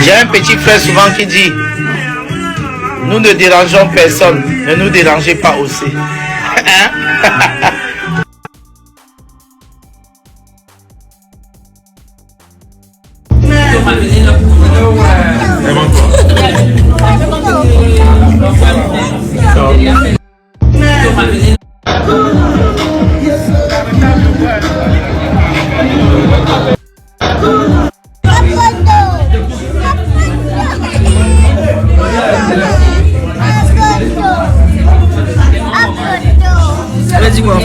J'ai un petit frère souvent qui dit, nous ne dérangeons personne, ne nous dérangez pas aussi. Vas-y, quoi,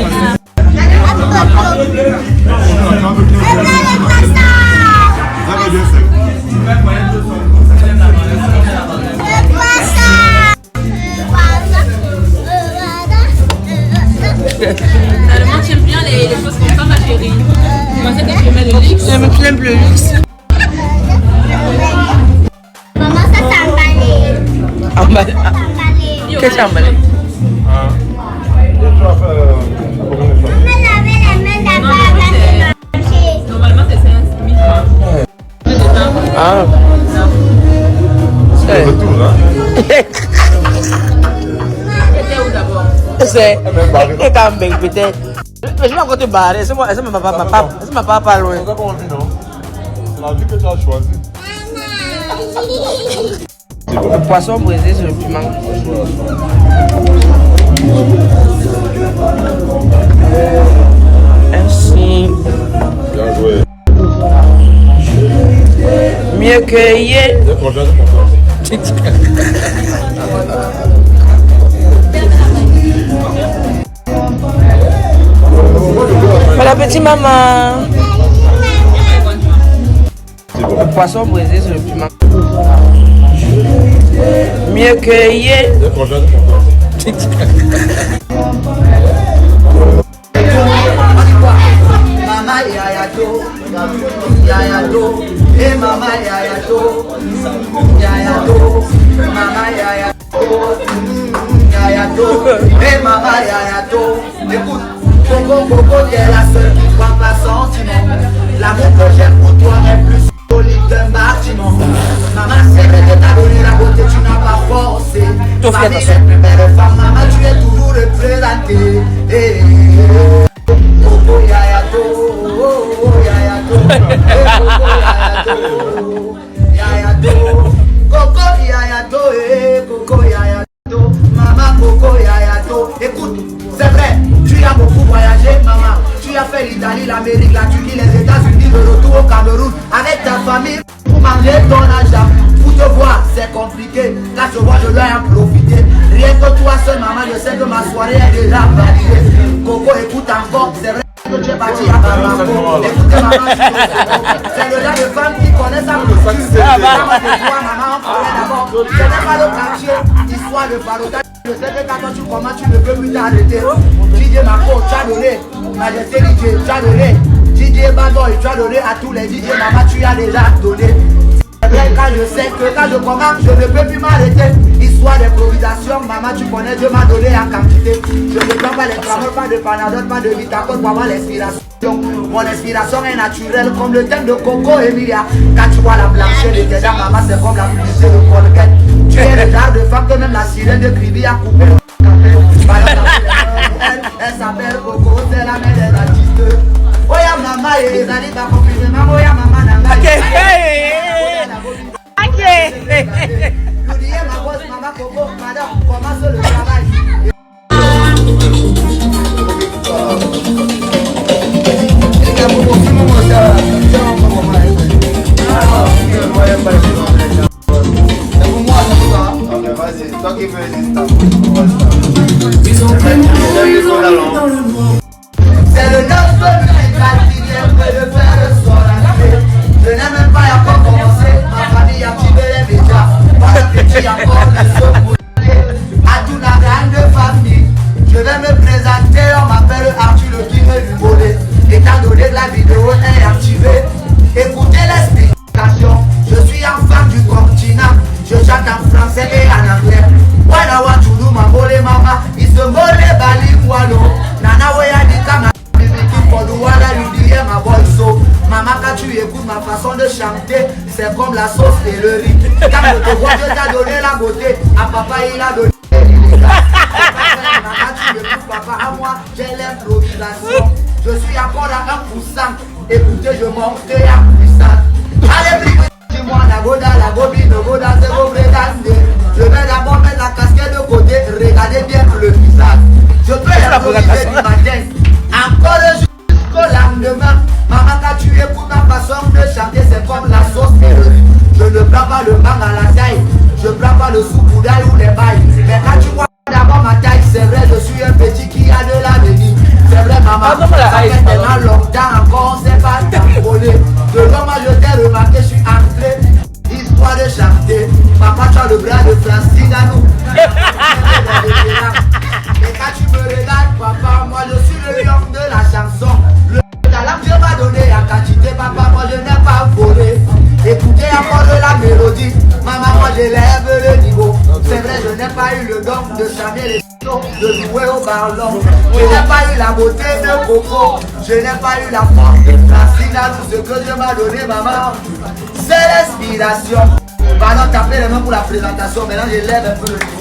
Normalement, tu aimes bien les choses comme ça, ma chérie. Je pensais que tu aimais le luxe. J'aime plein le luxe. Maman, ça t'a emballé. Emballé. Qu'est-ce que tu as emballé? Maman lavait les mains d'abord avant de manger. Normalement, c'est 5 000 francs. Ah. C'est retour, hein? C'était où d'abord? C'est quand même peut-être. Mais je vais encore te barrer. C'est moi, c'est ma papa pas loin. C'est ça qu'on dit, non? C'est la vie que tu as choisie. Le poisson brisé sur le piment. Ainsi. Bien joué. Mieux que hier. C'est confiant, c'est confiant. Bon appétit, maman. Le poisson brisé sur le piment. Mieux que hier. C'est confiant, c'est confiant. Mama yayato, yayato, eh mama yayato, yayato, mama yayato, yayato, eh mama yayato. Écoute, Coco, Coco, t'es la seule qui croit pas sentiment. L'amour que j'ai pour toi est plus solide qu'un bâtiment. Maman, c'est vrai que t'as donné la beauté, tu n'as pas forcé. Mamie, les plus belles femmes, maman, tu es toujours représentée. Eh, Coco yayato, oh yayato, yayato, Coco yayato, Coco yayato, maman Coco yayato. Écoute, c'est vrai, tu as beaucoup voyagé, maman. Tu as fait l'Italie, l'Amérique, la Turquie, les États-Unis, le retour au Cameroun avec ta famille pour manger ton argent. Pour te voir, c'est compliqué. Quand je vois, je dois en profiter. Rien que toi seul, maman, je sais que ma soirée est déjà validée. Coco, écoute encore, c'est vrai que tu es parti à Bamako. Écoutez, maman, c'est le genre de femme qui connaît sa culture. Maman, c'est toi, maman, on connaît d'abord. Ce n'est pas le quartier, histoire de Farouk. Je sais que quand tu commences, tu ne peux plus t'arrêter. DJ Mako, tu as donné. Majesté DJ, tu as donné. DJ Badoy, tu as donné à tous les DJ. Maman, tu as déjà donné. C'est vrai quand je sais que quand je commence, je ne peux plus m'arrêter. Histoire d'improvisation, maman, tu connais, Dieu m'a donné en quantité. Je ne prends pas les clameurs, pas de panadol, pas de vitacol pour avoir l'inspiration. Mon inspiration est naturelle comme le thème de Coco Emilia. Quand tu vois la blancheur de tes dents, maman, c'est comme la publicité de Colgate. Tu es le genre de femme que même la sirène de Kribi a coupé. Elle s'appelle Coco, c'est la mère des artistes. Oya maman, et les alliés pas compliqués. Maman, oya maman, nanga. N'oubliez ma bosse, maman Coco, madame, commence le travail. Vas-y, toi qui veux c'est le 9 qui vient de faire le soir. Je n'ai même pas encore c'est comme la sauce et le riz. Quand je te vois, Dieu t'a donné la beauté. À papa, il a donné papa, à moi, j'ai l'improvisation. Je suis encore à 1%. Écoutez, je monte à puissance. Allez, dis-moi, la bobine, c'est vos prétendés. Je vais d'abord mettre la casquette de côté. Regardez bien le visage. Je peux improviser du matin. Encore jusqu'au lendemain. Maman, quand tu écoutes ma façon de chanter, c'est comme la sauce et le riz. Je ne prends pas le bang à la taille. Je ne prends pas le sous-boudaille ou les bails. Mais quand tu vois d'abord ma taille, c'est vrai, je suis un petit qui a de l'avenir. C'est vrai, maman, ça fait tellement longtemps encore, on s'est pas tamponné. De l'homme, moi je t'ai remarqué, je suis entré. Histoire de chanter. Papa, tu as le bras de Francine à nous. Et quand tu me regardes, papa, moi je suis le lion de la chanson. Le talent que Dieu m'a donné à quantité, papa, moi je n'ai pas volé. Écoutez encore de la mélodie. Maman, moi j'élève le niveau. C'est vrai, je n'ai pas eu le don de chanter les sons, de jouer au ballon. Je n'ai pas eu la beauté de Coco. Je n'ai pas eu la force de Francine. Tout ce que Dieu m'a donné, maman, c'est l'inspiration. Pardon, tapez les mains pour la présentation. Maintenant, j'élève un peu le niveau.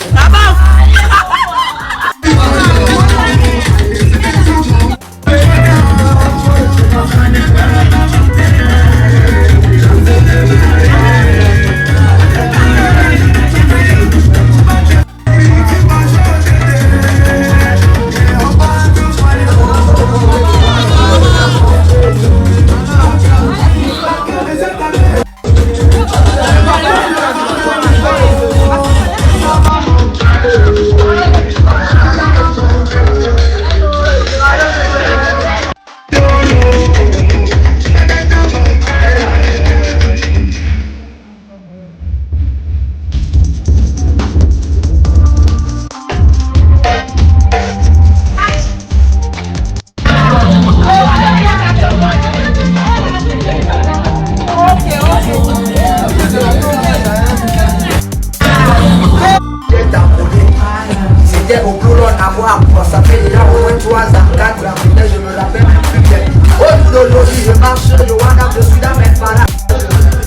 C'était au boulot à moi, ça fait déjà au moins 3 ans, 4 ans, mais je me rappelle même plus bien. Aujourd'hui je marche, je suis dans mes parages.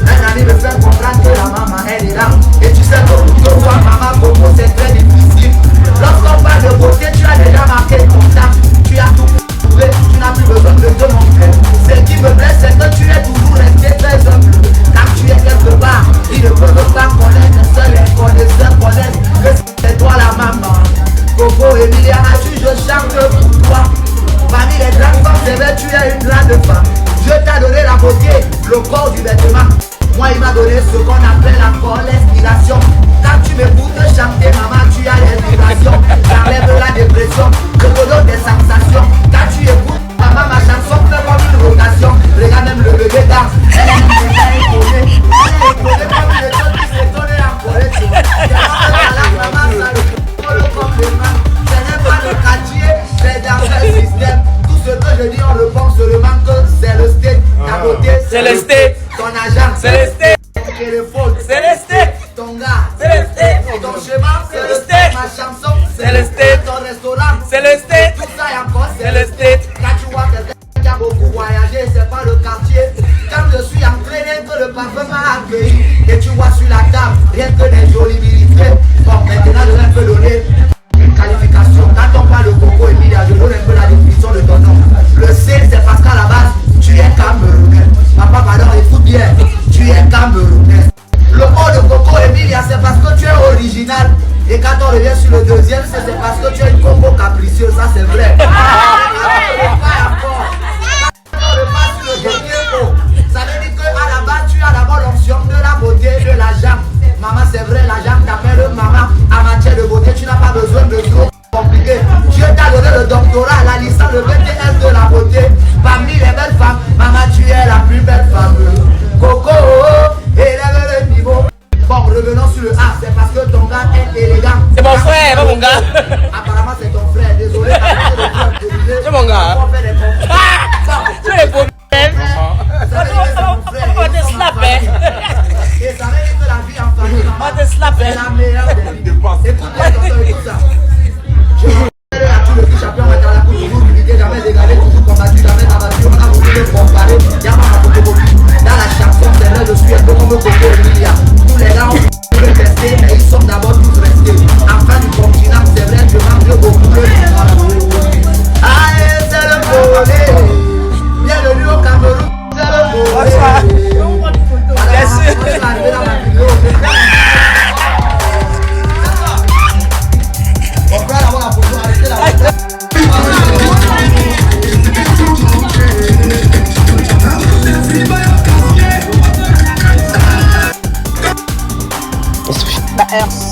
Un ami me fait comprendre que la maman elle est là. Et tu sais que pour toi maman Coco c'est très difficile. Lorsqu'on parle de beauté, tu as déjà marqué ton temps. Tu as tout trouvé, tu n'as plus besoin de te montrer. Ce qui me plaît c'est que tu es toujours resté très humble. Quand tu es quelque part, ils ne peuvent pas connaître, seuls les connaisseurs connaissent que c'est toi la maman. Coco Emilia, je chante pour toi. Parmi les grandes femmes, c'est vrai, tu es une grande femme. Dieu t'a donné la beauté, le corps du vêtement. Moi, il m'a donné ce qu'on appelle encore l'inspiration. Quand tu m'écoutes chanter, maman, tu as l'inspiration. J'enlève la dépression, je te donne des sensations. Quand tu écoutes, maman, ma chanson fait comme une rotation. Regarde même le bébé danse. Elle est étonnée comme une étoile qui s'étonne en Corée. Tu vois, maman, ça le compliment. Ce n'est pas le quartier, c'est dans le système. Tout ce que je dis, on le pense seulement que c'est le state. Ta beauté, C'est le state. ton agent, C'est le state. téléphone, C'est le state. ton gars, C'est le state. ton chemin, c'est le state. Ma chanson, C'est le state. Ton restaurant, C'est le state. tout ça et encore, C'est le state. Quand tu vois quelqu'un qui a beaucoup voyagé, c'est pas le quartier. Quand je suis entraîné, que le parfum m'a accueilli. Et tu vois sur la table, rien que des jolies militaires. Bon, maintenant je vais te donner une qualification. Quand on parle de Coco Emilia, je donne un peu la définition de ton nom. Le C, c'est parce qu'à la base, tu es camerounais. Papa, pardon, écoute bien, tu es camerounais. Le O de Coco Emilia, c'est parce que tu es original. Et quand on revient sur le deuxième, c'est parce que tu es une combo capricieuse, ça c'est vrai. Ça veut dire qu'à la base, tu as d'abord l'option de la beauté de la jambe. Maman, c'est vrai, la jambe t'appelle maman. En matière de beauté, tu n'as pas besoin de trop compliqué. Dieu t'a donné le doctorat, la licence, le BTS de la beauté. Parmi les belles femmes, maman, tu es la plus belle femme. Coco, élève le niveau. Bon, revenons sur le A, c'est parce que ton gars est élégant. C'est mon frère, pas mon gars. Apparemment, c'est ton frère, désolé. C'est mon gars. On fait des conflits. Tu es beau. On va te slapper. Et ça veut dire que la vie en famille, On va te slapper. c'est la meilleure des vies. Écoute-moi, tonton, écoute ça. Je m'appelle à tout le petit champion, mais dans la coupe, toujours milité, jamais égalé, toujours combattu, jamais abattu. On a voulu le comparer. Y'a ma dans la chanson, c'est vrai, je suis un peu comme RC.